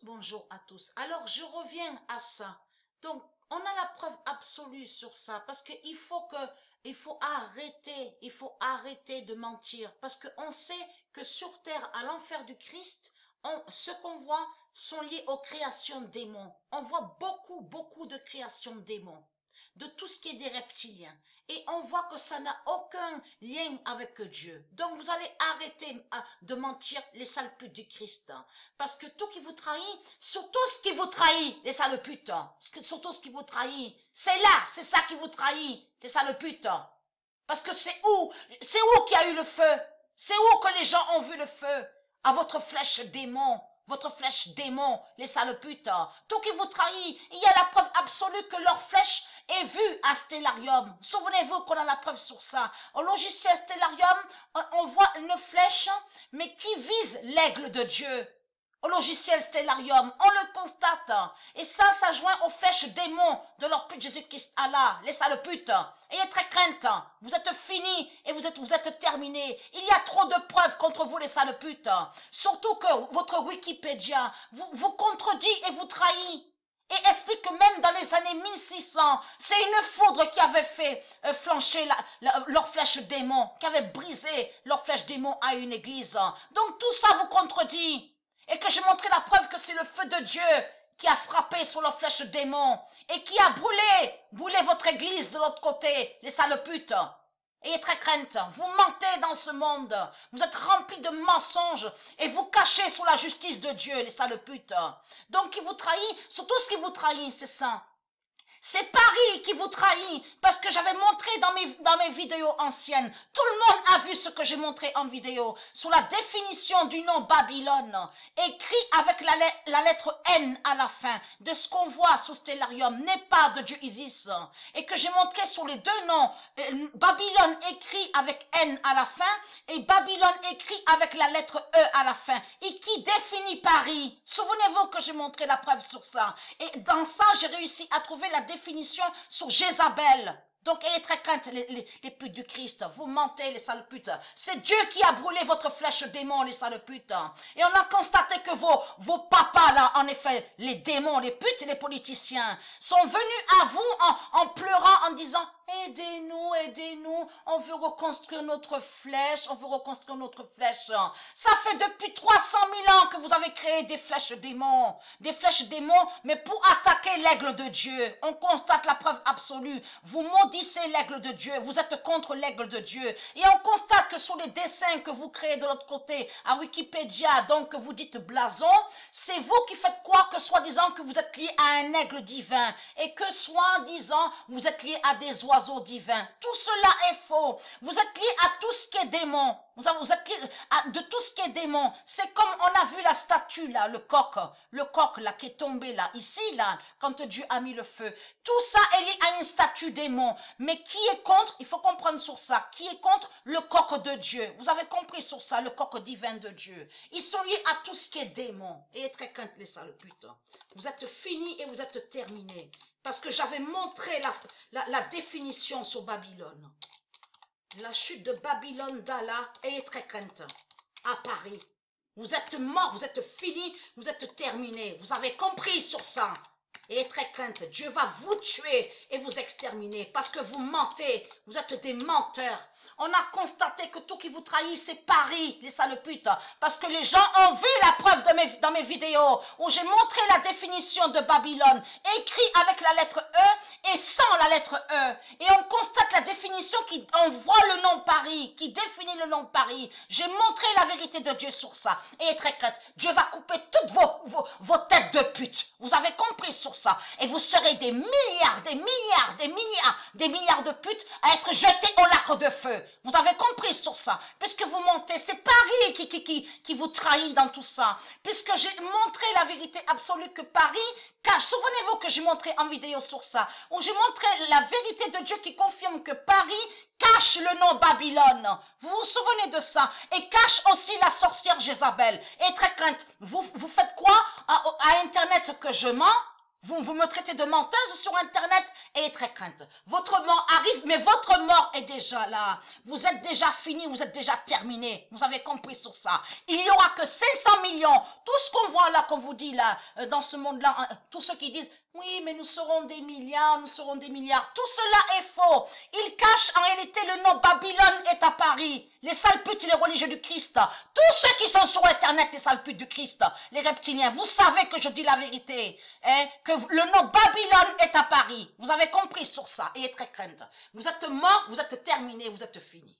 Bonjour à tous. Alors, je reviens à ça. Donc, on a la preuve absolue sur ça parce il faut arrêter de mentir parce qu'on sait que sur terre, à l'enfer du Christ, ce qu'on voit sont liés aux créations de démons. On voit beaucoup de créations de démons, de tout ce qui est des reptiliens. Et on voit que ça n'a aucun lien avec Dieu. Donc vous allez arrêter de mentir, les sales putes du Christ. Parce que tout qui vous trahit, surtout ce qui vous trahit, les sales putes, surtout ce qui vous trahit, c'est ça qui vous trahit, les sales putes. Parce que c'est où qu'il y a eu le feu? C'est où que les gens ont vu le feu? À votre flèche démon. Votre flèche démon, les sales putes. Tout qui vous trahit, il y a la preuve absolue que leur flèche est vue à Stellarium. Souvenez-vous qu'on a la preuve sur ça. Au logiciel Stellarium, on voit une flèche, mais qui vise l'aigle de Dieu. Au logiciel Stellarium, on le constate. Et ça joint aux flèches démons de leur pute Jésus-Christ Allah, les sales putes. Ayez très crainte. Vous êtes finis et vous êtes terminés. Il y a trop de preuves contre vous, les sales putes. Surtout que votre Wikipédia vous contredit et vous trahit. Et explique que même dans les années 1600, c'est une foudre qui avait fait flancher leur flèche démon, qui avait brisé leur flèche démon à une église. Donc tout ça vous contredit. Et que j'ai montré la preuve que c'est le feu de Dieu qui a frappé sur leur flèche démon et qui a brûlé votre église de l'autre côté, les sales putes. Ayez très crainte, vous mentez dans ce monde, vous êtes remplis de mensonges et vous cachez sous la justice de Dieu, les sales putes. Donc, il vous trahit, surtout ce qui vous trahit, c'est ça. C'est Paris qui vous trahit parce que j'avais montré dans mes vidéos anciennes. Tout le monde a vu ce que j'ai montré en vidéo sur la définition du nom Babylone, écrit avec la lettre N à la fin, de ce qu'on voit sous Stellarium n'est pas de Dieu Isis. Et que j'ai montré sur les deux noms, Babylone écrit avec N à la fin et Babylone écrit avec la lettre E à la fin. Et qui définit Paris. Souvenez-vous que j'ai montré la preuve sur ça. Et dans ça, j'ai réussi à trouver la définition sur Jézabel. Donc, ayez très crainte, les putes du Christ. Vous mentez, les sales putes. C'est Dieu qui a brûlé votre flèche démon, les sales putes. Et on a constaté que vos papas, là, en effet, les démons, les putes et les politiciens, sont venus à vous en pleurant, en disant, aidez-nous, aidez-nous, on veut reconstruire notre flèche, on veut reconstruire notre flèche. Ça fait depuis 300 000 ans que vous avez créé des flèches démons, mais pour attaquer l'aigle de Dieu. On constate la preuve absolue. Vous maudissez l'aigle de Dieu, vous êtes contre l'aigle de Dieu. Et on constate que sur les dessins que vous créez de l'autre côté, à Wikipédia, donc que vous dites blason, c'est vous qui faites croire que soi-disant que vous êtes lié à un aigle divin et que soi-disant vous êtes lié à des oiseaux divins. Tout cela est faux. Vous êtes lié à tout ce qui est démon. Vous êtes lié de tout ce qui est démon. C'est comme on a vu la statue là, le coq là qui est tombé là, ici là, quand Dieu a mis le feu. Tout ça est lié à une statue démon. Mais qui est contre, il faut comprendre sur ça, qui est contre le coq de Dieu. Vous avez compris sur ça, le coq divin de Dieu. Ils sont liés à tout ce qui est démon. Et très crainte les sales putes. Vous êtes finis et vous êtes terminés. Parce que j'avais montré la définition sur Babylone. La chute de Babylone d'Allah est très crainte à Paris. Vous êtes morts, vous êtes finis, vous êtes terminés. Vous avez compris sur ça. Et très crainte, Dieu va vous tuer et vous exterminer parce que vous mentez, vous êtes des menteurs. On a constaté que tout qui vous trahit, c'est Paris, les sales putes. Parce que les gens ont vu la preuve dans mes vidéos où j'ai montré la définition de Babylone, écrit avec la lettre E et sans la lettre E. Et on constate la définition qui envoie le nom Paris, qui définit le nom Paris. J'ai montré la vérité de Dieu sur ça. Et très crainte, Dieu va couper toutes vos têtes de putes. Vous avez compris sur ça. Et vous serez des milliards de putes à être jetés au lac de feu. Vous avez compris sur ça. Puisque vous mentez, c'est Paris qui vous trahit dans tout ça. Puisque j'ai montré la vérité absolue que Paris cache. Souvenez-vous que j'ai montré en vidéo sur ça. Où j'ai montré la vérité de Dieu qui confirme que Paris cache le nom Babylone. Vous vous souvenez de ça? Et cache aussi la sorcière Jézabel. Et très crainte, vous faites quoi à Internet que je mens? Vous me traitez de menteuse sur Internet ayez très crainte. Votre mort arrive, mais votre mort est déjà là. Vous êtes déjà fini, vous êtes déjà terminé. Vous avez compris sur ça. Il n'y aura que 500 millions. Tout ce qu'on voit là, qu'on vous dit là, dans ce monde-là, tous ceux qui disent, oui, mais nous serons des milliards, nous serons des milliards. Tout cela est faux. Ils cachent en réalité le nom Babylone est à Paris. Les sales putes et les religieux du Christ. Tous ceux qui sont sur Internet, les sales putes du Christ, les reptiliens, vous savez que je dis la vérité. Hein, que le nom Babylone est à Paris. Vous avez compris sur ça. Ayez très crainte. Vous êtes mort, vous êtes terminé, vous êtes fini.